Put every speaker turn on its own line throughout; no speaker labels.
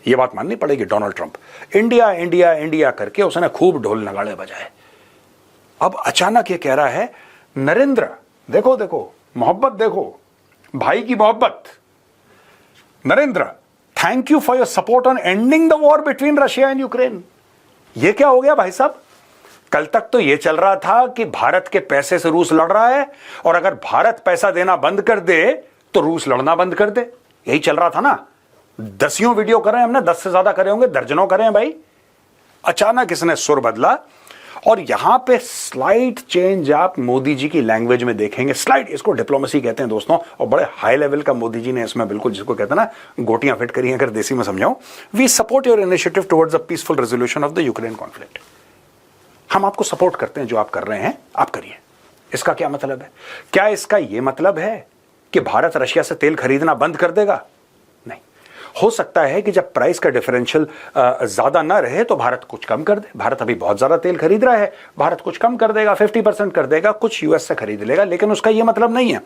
ये बात माननी पड़ेगी। Donald Trump India India India करके उसने खूब ढोल नगाड़े बजाए। अब अचानक ये कह रहा है नरेंद्र, देखो देखो मोहब्बत, देखो भाई की मोहब्बत, Narendra thank you for your support on ending the war between Russia and Ukraine. ये क्या हो गया भाई साहब? कल तक तो ये चल रहा था कि भारत के पैसे से रूस लड़ रहा है और अगर भारत पैसा देना बंद कर दे तो रूस लड़ना बंद कर दे। यही चल रहा था ना। दसियों वीडियो करे हमने, 10 से ज्यादा करे होंगे, दर्जनों करे हैं भाई। अचानक इसने सुर बदला और यहां पे स्लाइड चेंज आप मोदी जी की लैंग्वेज में देखेंगे। स्लाइड, इसको डिप्लोमेसी कहते हैं दोस्तों, और बड़े हाई लेवल का मोदी जी ने इसमें बिल्कुल, जिसको कहते हैं ना गोटियां फिट करी हैं, अगर देसी में समझाऊं। We support your initiative towards a peaceful resolution of the Ukraine conflict. हम आपको सपोर्ट करते हैं, जो आप कर रहे हैं आप करिए। इसका क्या मतलब है? क्या इसका यह मतलब है कि भारत रशिया से तेल खरीदना बंद कर देगा? नहीं। हो सकता है कि जब प्राइस का डिफरेंशियल ज्यादा ना रहे तो भारत कुछ कम कर दे। भारत अभी बहुत ज्यादा तेल खरीद रहा है, भारत कुछ कम कर देगा, 50% कर देगा, कुछ यूएस से खरीद लेगा, लेकिन उसका यह मतलब नहीं है।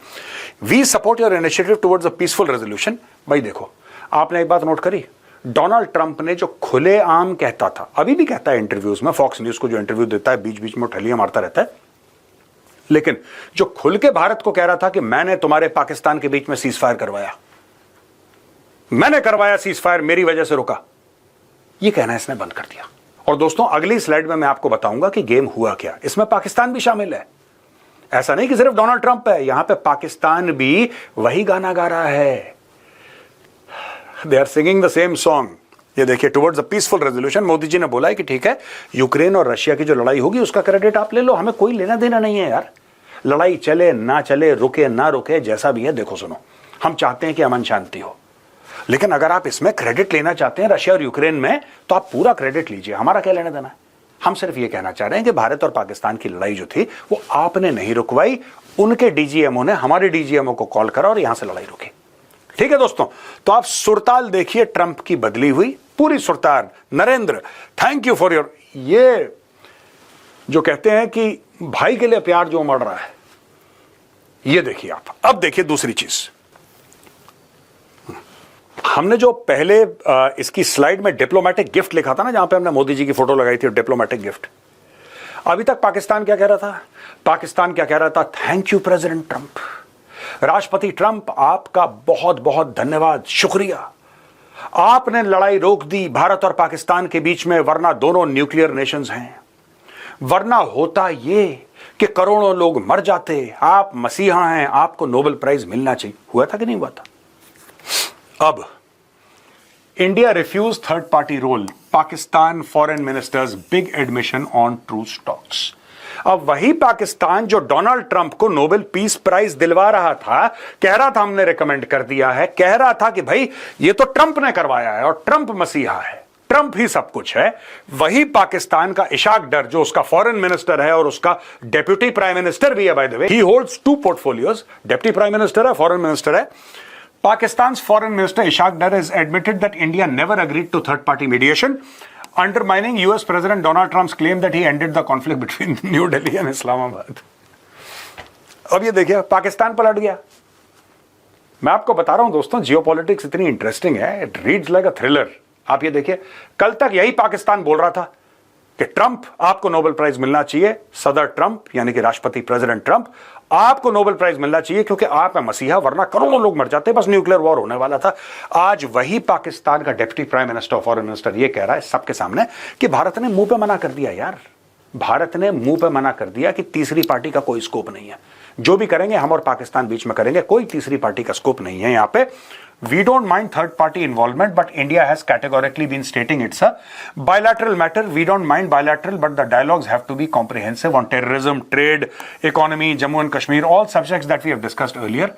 We support your initiative towards a peaceful resolution. भाई देखो, आपने एक बात नोट करी, डोनाल्ड ट्रंप ने जो खुलेआम कहता था, अभी भी कहता है इंटरव्यूज में, फॉक्स न्यूज को जो इंटरव्यू देता है बीच बीच में ठलियां मारता रहता है, लेकिन जो खुल के भारत को कह रहा था कि मैंने तुम्हारे पाकिस्तान के बीच में सीज फायर करवाया, मैंने करवाया सीज फायर, मेरी वजह से रुका, यह कहना इसने बंद कर दिया। और दोस्तों अगली स्लाइड में मैं आपको बताऊंगा कि गेम हुआ क्या। इसमें पाकिस्तान भी शामिल है। ऐसा नहीं कि सिर्फ डोनाल्ड ट्रंप है, यहां पे पाकिस्तान भी वही गाना गा रहा है। They are singing the same song. ये देखिए, towards a peaceful resolution. Modi ji ने बोला है कि ठीक है, यूक्रेन और रशिया की जो लड़ाई होगी उसका क्रेडिट आप ले लो, हमें कोई लेना देना नहीं है यार। लड़ाई चले ना चले, रुके ना रुके, जैसा भी है, देखो सुनो, हम चाहते हैं कि अमन शांति हो, लेकिन अगर आप इसमें क्रेडिट लेना चाहते हैं रशिया और यूक्रेन में, तो आप पूरा क्रेडिट लीजिए, हमारा क्या लेना देना है। हम सिर्फ ये कहना चाह रहे हैं कि भारत और पाकिस्तान की लड़ाई जो थी वो आपने नहीं रुकवाई, उनके डीजीएमओ ने हमारे डीजीएमओ को कॉल करा और यहां से लड़ाई रुकी। ठीक है दोस्तों, तो आप सुरताल देखिए, ट्रंप की बदली हुई पूरी सुरताल। Narendra thank you for your, ये जो कहते हैं कि भाई के लिए प्यार जो उमड़ रहा है, ये देखिए आप। अब देखिए दूसरी चीज, हमने जो पहले इसकी स्लाइड में डिप्लोमेटिक गिफ्ट लिखा था ना, जहां पे हमने मोदी जी की फोटो लगाई थी, डिप्लोमेटिक गिफ्ट। अभी तक पाकिस्तान क्या कह रहा था? पाकिस्तान क्या कह रहा था? थैंक यू प्रेसिडेंट ट्रंप, राष्ट्रपति ट्रंप, आपका बहुत बहुत धन्यवाद, शुक्रिया, आपने लड़ाई रोक दी भारत और पाकिस्तान के बीच में, वरना दोनों न्यूक्लियर नेशंस हैं, वरना होता ये कि करोड़ों लोग मर जाते। आप मसीहा हैं, आपको नोबेल प्राइज मिलना चाहिए। हुआ था कि नहीं हुआ था? अब India refuse third party role, Pakistan foreign ministers big admission on truth talks. अब वही पाकिस्तान जो डोनाल्ड ट्रंप को नोबेल पीस प्राइज दिलवा रहा था, कह रहा था हमने रिकमेंड कर दिया है, कह रहा था कि भाई ये तो ट्रंप ने करवाया है और ट्रंप मसीहा है, ट्रंप ही सब कुछ है, वही पाकिस्तान का इशाक डर, जो उसका फॉरेन मिनिस्टर है और उसका डेप्यूटी प्राइम मिनिस्टर भी है, by the way, he holds 2 portfolios, deputy prime minister है, फॉरेन मिनिस्टर है। Pakistan's foreign minister Ishaq Dar has admitted that India never agreed to third-party mediation, undermining US President Donald Trump's claim that he ended the conflict between New Delhi and Islamabad. अब ये देखिए, पाकिस्तान पलट गया। मैं आपको बता रहा हूं दोस्तों, जियोपॉलिटिक्स इतनी इंटरेस्टिंग है, it reads like a thriller. आप ये देखिए, कल तक यही पाकिस्तान बोल रहा था कि ट्रंप, आपको नोबेल प्राइज मिलना चाहिए, सदर ट्रंप यानी कि राष्ट्रपति प्रेसिडेंट ट्रंप, आपको नोबेल प्राइज मिलना चाहिए क्योंकि आप हैं मसीहा, वरना करोड़ों लोग मर जाते, बस न्यूक्लियर वॉर होने वाला था। आज वही पाकिस्तान का deputy prime minister, foreign minister, ये कह रहा है सबके सामने कि भारत ने मुंह पे मना कर दिया। यार, भारत ने मुंह पे मना कर दिया कि तीसरी पार्टी का कोई स्कोप नहीं है, जो भी करेंगे हम और पाकिस्तान बीच में करेंगे, कोई तीसरी पार्टी का स्कोप नहीं है यहां पे। We don't mind third party involvement, but India has categorically been stating it's a bilateral matter. We don't mind bilateral, but the dialogues have to be comprehensive on terrorism, trade, economy, Jammu and Kashmir, all subjects that we have discussed earlier.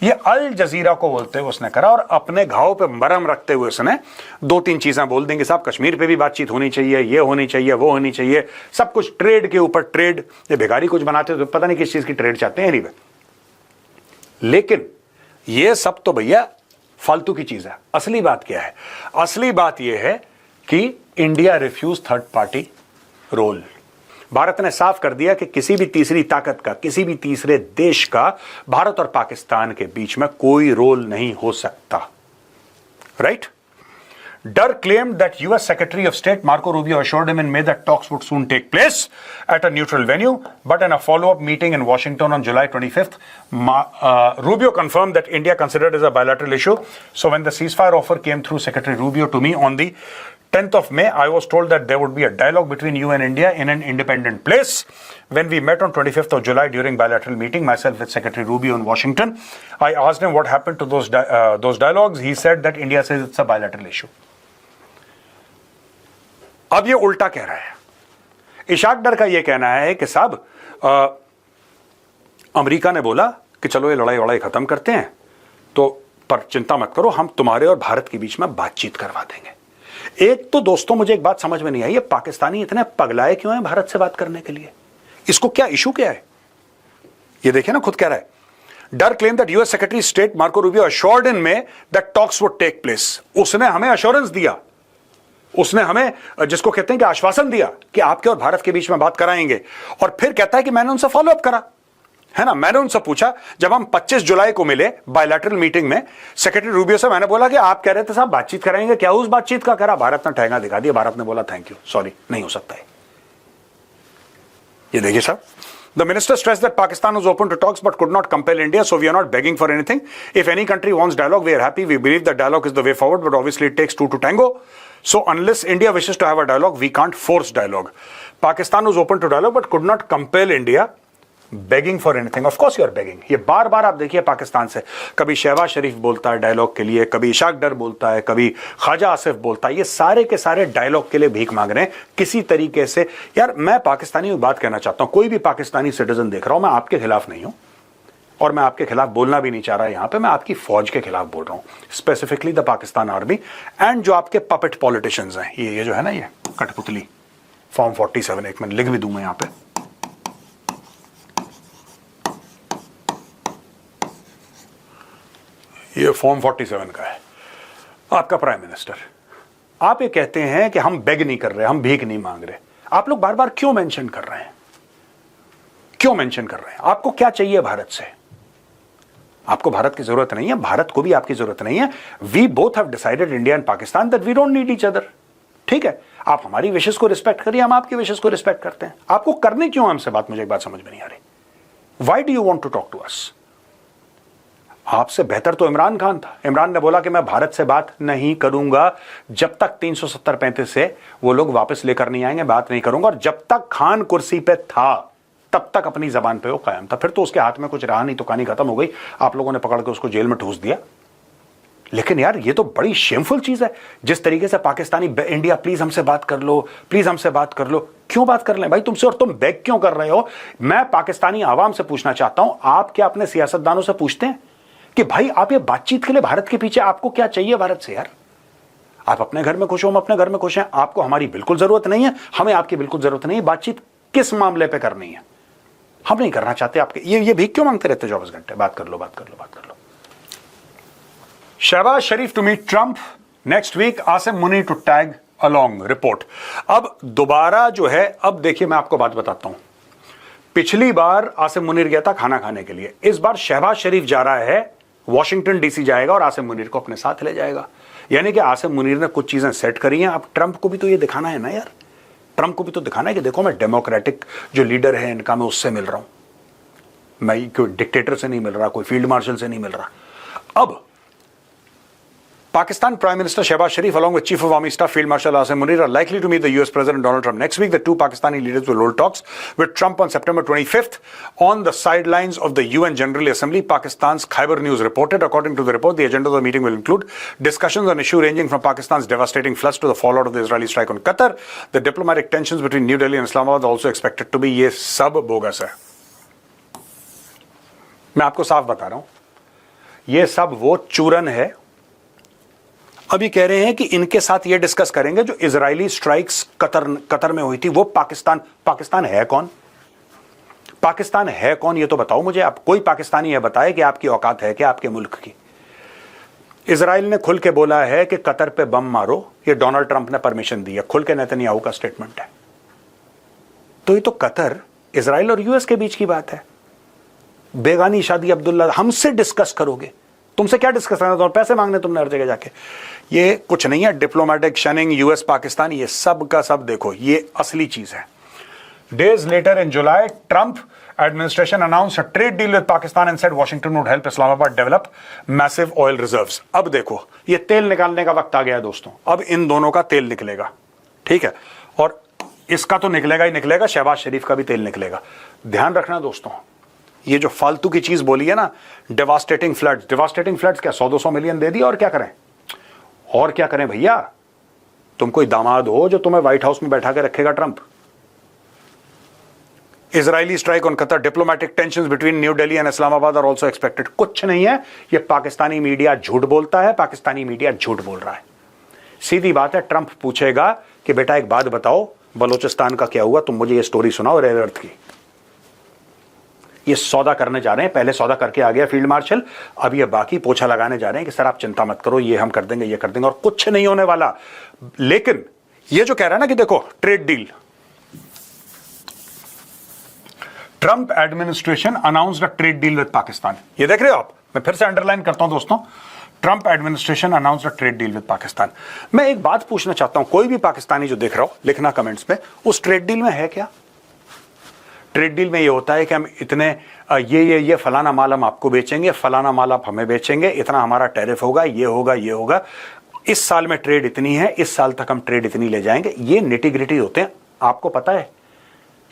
ये अल जजीरा को बोलते हुए उसने करा, और अपने घाव पे मरहम रखते हुए उसने 2-3 चीजें बोल देंगे, साहब कश्मीर पे भी बातचीत होनी चाहिए, ये होनी चाहिए, वो होनी चाहिए, सब कुछ ट्रेड के ऊपर ट्रेड। ये भिखारी कुछ बनाते तो पता नहीं किस चीज की ट्रेड चाहते हैं anyway। लेकिन ये सब तो भैया फालतू की चीज है। असली बात क्या है? असली बात यह है कि India refuse third party role. Bharat ने साफ कर दिया कि किसी भी तीसरी ताकत का, किसी भी तीसरे देश का भारत और पाकिस्तान के बीच में कोई रोल नहीं हो सकता। Right? Durr claimed that US Secretary of State Marco Rubio assured him in May that talks would soon take place at a neutral venue, but in a follow-up meeting in Washington on July 25th, Rubio confirmed that India considered it as a bilateral issue. So when the ceasefire offer came through Secretary Rubio to me on the 10th of May, I was told that there would be a dialogue between you and India in an independent place. When we met on 25th of July during bilateral meeting, myself with Secretary Rubio in Washington, I asked him what happened to those dialogues. He said that India says it's a bilateral issue. अब ये उल्टा कह रहा है। इशाक डर का ये कहना है कि साहब अमेरिका ने बोला कि चलो ये लड़ाई वड़ाई खत्म करते हैं, तो पर चिंता मत करो, हम तुम्हारे और भारत के बीच में बातचीत करवा देंगे। एक तो दोस्तों मुझे एक बात समझ में नहीं आई, ये पाकिस्तानी इतने पगलाए क्यों हैं भारत से बात करने के लिए? इसको क्या इशू क्या है? ये देखिए ना, खुद कह रहा है, Dar claim that US secretary state Marco Rubio assured in में that talks would take place. उसने हमें अश्योरेंस दिया, उसने हमें जिसको कहते हैं कि आश्वासन दिया कि आपके और भारत के बीच में बात कराएंगे, और फिर कहता है कि मैंने उनसे फॉलो अप करा, है ना। मैंने उनसे पूछा, जब हम 25 जुलाई को मिले बायलैटरल मीटिंग में सेक्रेटरी रूबियो से, मैंने बोला कि आप कह रहे थे साहब बातचीत कराएंगे, क्या उस बातचीत का करा? भारत ने ठहंगा दिखा दिया, भारत ने बोला थैंक यू, सॉरी, नहीं हो सकता है। ये देखिए साहब, the minister stressed that Pakistan was open to talks but could not compel India, so we are not begging for anything. If any country wants dialogue, we are happy. We believe that dialogue is the way forward, but obviously it takes two to tango. So unless India wishes to have a dialogue, we can't force dialogue. Pakistan was open to dialogue but could not compel India. Begging for anything. Of course you are begging. ये बार बार आप देखिए पाकिस्तान से, कभी शहबाज शरीफ बोलता है dialogue के लिए, कभी इशाक डर बोलता है, कभी ख्वाजा आसिफ बोलता है, ये सारे के सारे डायलॉग के लिए भीख मांग रहे हैं किसी तरीके से। यार मैं पाकिस्तानी में बात कहना चाहता हूं, कोई भी पाकिस्तानी सिटीजन देख रहा हूं, मैं आपके खिलाफ नहीं हूं और मैं आपके खिलाफ बोलना भी नहीं चाह रहा। यहां पे मैं आपकी फौज के खिलाफ बोल रहा हूं, specifically the Pakistan army and जो आपके पपेट पॉलिटिशियंस हैं, ये जो है ना, ये कठपुतली फॉर्म 47, एक मिनट लिख भी दूंगा यहां पे, ये फॉर्म 47 का है। आपका प्राइम मिनिस्टर, आप ये कहते हैं कि हम बेग नहीं कर रहे, हम भीख नहीं मांग रहे। आप लोग बार बार क्यों मेंशन कर रहे हैं? क्यों मेंशन कर रहे हैं? आपको क्या चाहिए भारत से? आपको भारत की जरूरत नहीं है, भारत को भी आपकी जरूरत नहीं है। We both have decided, India and Pakistan, that we don't need each other. ठीक है, आप हमारी विशेष को रिस्पेक्ट करिए, हम आपकी विशेष को रिस्पेक्ट करते हैं। आपको करने क्यों हमसे बात? मुझे एक बात समझ में नहीं आ रही। Why do you want to talk to us? आपसे बेहतर तो इमरान खान था। इमरान ने बोला कि मैं भारत से बात नहीं करूंगा जब तक 370-35 से वो लोग वापस लेकर नहीं आएंगे, बात नहीं करूंगा। और जब तक खान कुर्सी पे था तब तक अपनी जबान पे वो कायम था। फिर तो उसके हाथ में कुछ रहा नहीं तो कहानी खत्म हो गई, आप लोगों ने पकड़ के उसको जेल में ठूस दिया। लेकिन यार ये तो बड़ी शेमफुल चीज है, जिस तरीके से पाकिस्तानी इंडिया प्लीज हमसे बात कर लो, प्लीज हमसे बात कर लो। क्यों बात कर लें भाई तुमसे, और तुम बेग क्यों कर रहे हो? मैं पाकिस्तानी आवाम से पूछना चाहता हूं, आप क्या अपने सियासतदानों से पूछते हैं कि भाई आप ये बातचीत के लिए भारत के पीछे, आपको क्या चाहिए भारत से? यार आप अपने घर में खुश हो, हम अपने घर में खुश हैं, आपको हमारी बिल्कुल जरूरत नहीं है, हमें आपकी बिल्कुल जरूरत नहीं है। बातचीत किस मामले पे करनी है? हम नहीं करना चाहते आपके, ये भीख क्यों मांगते रहते 24 घंटे? बात कर लो, बात कर लो, बात कर लो। Shahbaz Sharif to meet Trump next week, Asim Munir to tag along, report. अब दोबारा जो है, अब देखिए मैं आपको बात बताता हूं, पिछली बार आसिम मुनीर गया था खाना खाने के लिए, इस बार शहबाज शरीफ जा रहा है, वॉशिंगटन डीसी जाएगा और आसिम मुनीर को अपने साथ ले जाएगा। यानी कि आसिम मुनीर ने कुछ चीजें सेट करी हैं। अब ट्रंप को भी तो ये दिखाना है ना यार, ट्रंप को भी तो दिखाना है कि देखो मैं डेमोक्रेटिक जो लीडर है इनका, मैं उससे मिल रहा हूं, मैं कोई डिक्टेटर से नहीं मिल रहा, कोई फील्ड मार्शल से नहीं मिल रहा। अब Pakistan Prime Minister Shehbaz Sharif along with Chief of Army Staff Field Marshal Asim Munir are likely to meet the US President Donald Trump next week. The two Pakistani leaders will hold talks with Trump on September 25th on the sidelines of the UN General Assembly, Pakistan's Khyber News reported. According to the report, the agenda of the meeting will include discussions on issues ranging from Pakistan's devastating floods to the fallout of the Israeli strike on Qatar. The diplomatic tensions between New Delhi and Islamabad are also expected to be, ये सब bogus है। मैं आपको साफ बता रहा हूं, ये सब वो चूरन है। अभी कह रहे हैं कि इनके साथ ये डिस्कस करेंगे जो इजरायली स्ट्राइक्स कतर में हुई थी, वो पाकिस्तान है कौन? पाकिस्तान है कौन ये तो बताओ मुझे। आप कोई पाकिस्तानी ये बताए कि आपकी औकात है क्या आपके मुल्क की? इजराइल ने खुल के बोला है कि कतर पे बम मारो, ये डोनाल्ड ट्रंप ने परमिशन दी है, खुल के नेतन्याहू का स्टेटमेंट है। तो ये तो कतर, इजराइल और यूएस के बीच की बात है। बेगानी शादी अब्दुल्ला हमसे डिस्कस करोगे? तुमसे क्या डिस्कस करना, तुम पैसे मांगने तुमने हर जगह जाके। ये कुछ नहीं है डिप्लोमेटिक शनिंग यूएस पाकिस्तान, ये सब का सब देखो, ये असली चीज है। Days later in July, Trump administration announced a trade deal with Pakistan and said Washington would help Islamabad develop massive oil reserves। अब देखो ये तेल निकालने का वक्त आ गया दोस्तों, अब इन दोनों का तेल निकलेगा, ठीक है, और इसका तो निकलेगा ही निकलेगा, शहबाज शरीफ का भी तेल निकलेगा। ध्यान रखना दोस्तों, ये जो फालतू की चीज बोली है ना, डेवास्टेटिंग फ्लड्स क्या 100-200 मिलियन दे दिया, और क्या करें, और क्या करें भैया। तुम कोई दामाद हो जो तुम्हें व्हाइट हाउस में बैठा के रखेगा Trump. Israeli strike on Qatar, diplomatic tensions between New Delhi and Islamabad are also expected. कुछ नहीं है, ये पाकिस्तानी मीडिया झूठ बोलता है, पाकिस्तानी मीडिया झूठ बोल रहा है। सीधी बात है, ट्रंप पूछेगा कि बेटा एक बात बताओ, बलूचिस्तान का क्या हुआ, तुम मुझे ये स्टोरी सुनाओ रेयर अर्थ की। ये सौदा करने जा रहे हैं, पहले सौदा करके आ गया फील्ड मार्शल, अब ये बाकी पोछा लगाने जा रहे हैं कि सर आप चिंता मत करो, ये हम कर देंगे, ये कर देंगे, और कुछ नहीं होने वाला। लेकिन ये जो कह रहा है ना कि देखो trade deal, Trump administration announced a trade deal with Pakistan, ये देख रहे हो आप, मैं फिर से अंडरलाइन करता हूं दोस्तों, Trump administration announced a trade deal with Pakistan. मैं एक बात पूछना चाहता हूं, कोई भी पाकिस्तानी जो देख रहा हो लिखना कमेंट्स में, उस ट्रेड डील में है क्या? ट्रेड डील में ये होता है कि हम इतने ये फलाना माल हम आपको बेचेंगे, फलाना माल आप हमें बेचेंगे, इतना हमारा टैरिफ होगा, ये होगा, ये होगा, इस साल में ट्रेड इतनी है, इस साल तक हम ट्रेड इतनी ले जाएंगे। ये निटी-ग्रिटी होते हैं। आपको पता है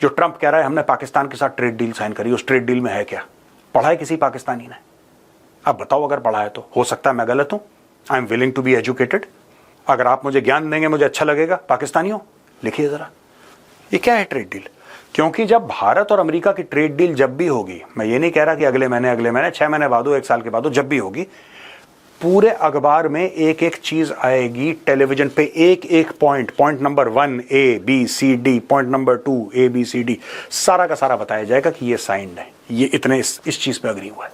जो ट्रंप कह रहा है हमने पाकिस्तान के साथ ट्रेड डील साइन करी, उस ट्रेड डील में है क्या? पढ़ा है किसी पाकिस्तानी ने? अब बताओ, अगर पढ़ा है तो हो सकता है मैं गलत हूं, I am willing to be educated. अगर आप मुझे ज्ञान देंगे, मुझे अच्छा लगेगा। पाकिस्तानियों लिखिए जरा, ये क्या है ट्रेड डील? क्योंकि जब भारत और अमेरिका की ट्रेड डील जब भी होगी, मैं ये नहीं कह रहा कि अगले महीने 6 महीने बाद हो, 1 साल के बाद हो, जब भी होगी, पूरे अखबार में एक एक चीज आएगी, टेलीविजन पे एक एक point number 1 ABCD, point number 2 ABCD, सारा का सारा बताया जाएगा कि ये साइंड है, ये इतने इस चीज पे अग्री हुआ है।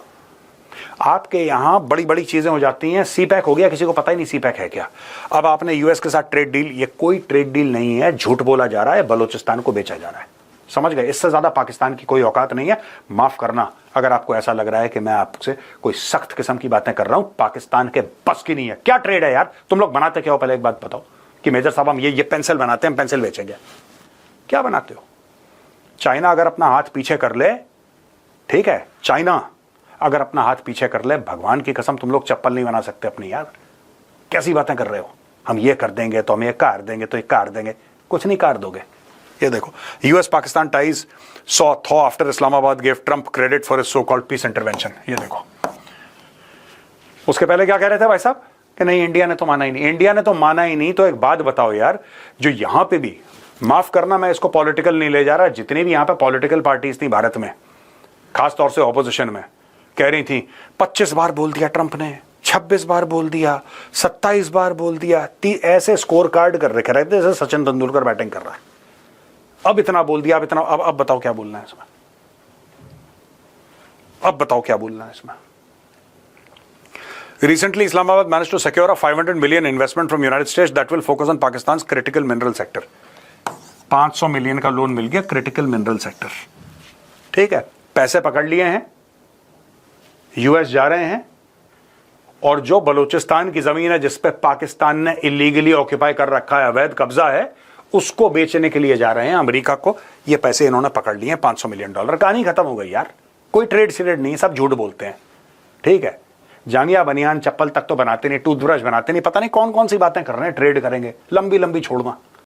आपके यहां बड़ी बड़ी चीजें हो जाती हैं, सीपैक हो गया, किसी को पता ही नहीं सीपैक है क्या। अब आपने यूएस के साथ ट्रेड डील, ये कोई ट्रेड डील नहीं है, झूठ बोला जा रहा है, बलूचिस्तान को बेचा जा रहा है। समझ गए? इससे ज्यादा पाकिस्तान की कोई औकात नहीं है। माफ करना अगर आपको ऐसा लग रहा है कि मैं आपसे कोई सख्त किस्म की बातें कर रहा हूं, पाकिस्तान के बस की नहीं है। क्या ट्रेड है यार? तुम लोग बनाते क्या हो? पहले एक बात बताओ कि मेजर साहब हम ये पेंसिल बनाते हैं, हम पेंसिल बेचेंगे। क्या बनाते हो? चाइना अगर अपना हाथ पीछे कर ले, ठीक है, चाइना अगर अपना हाथ पीछे कर ले, भगवान की कसम तुम लोग चप्पल नहीं बना सकते अपनी। यार कैसी बातें कर रहे हो? हम ये कर देंगे तो हम ये कार देंगे, तो ये कार देंगे, कुछ नहीं कार दोगे। ये देखो, US Pakistan ties sour though after Islamabad give Trump credit for his so called peace intervention. ये देखो, उसके पहले क्या कह रहे थे भाई साहब कि नहीं इंडिया ने तो माना ही नहीं, इंडिया ने तो माना ही नहीं। तो एक बात बताओ यार, जो यहां पे भी, माफ करना मैं इसको पॉलिटिकल नहीं ले जा रहा, जितनी भी यहां पे पॉलिटिकल पार्टीज थी भारत में, खासतौर से ऑपोजिशन में, कह रही थी 25 बार बोल दिया ट्रंप ने, 26 बार बोल दिया, 27 बार बोल दिया, ऐसे स्कोर कार्ड कर रखे रहते जैसे सचिन तेंदुलकर बैटिंग कर रहा है। अब इतना बोल दिया, अब इतना, अब बताओ क्या बोलना है इसमें? अब बताओ क्या बोलना है इसमें? Recently, Islamabad managed to secure a 500 million investment from United States that will focus on Pakistan's critical mineral sector. 500 million का लोन मिल गया क्रिटिकल मिनरल सेक्टर। ठीक है, पैसे पकड़ लिए हैं, यूएस जा रहे हैं, और जो बलूचिस्तान की जमीन है जिस पे पाकिस्तान ने इलीगली ऑक्यूपाई कर रखा है, अवैध कब्जा है, उसको बेचने के लिए जा रहे हैं अमेरिका को। ये पैसे इन्होंने पकड़ लिए, $500 मिलियन। कहानी खत्म हो गई यार, कोई ट्रेड सीरेड नहीं, सब झूठ बोलते हैं। ठीक है, जांगिया बनियान चप्पल तक तो बनाते नहीं, टूथब्रश बनाते नहीं, पता नहीं कौन कौन सी बातें कर रहे हैं, ट्रेड करेंगे, लंबी लंबी छोड़ना।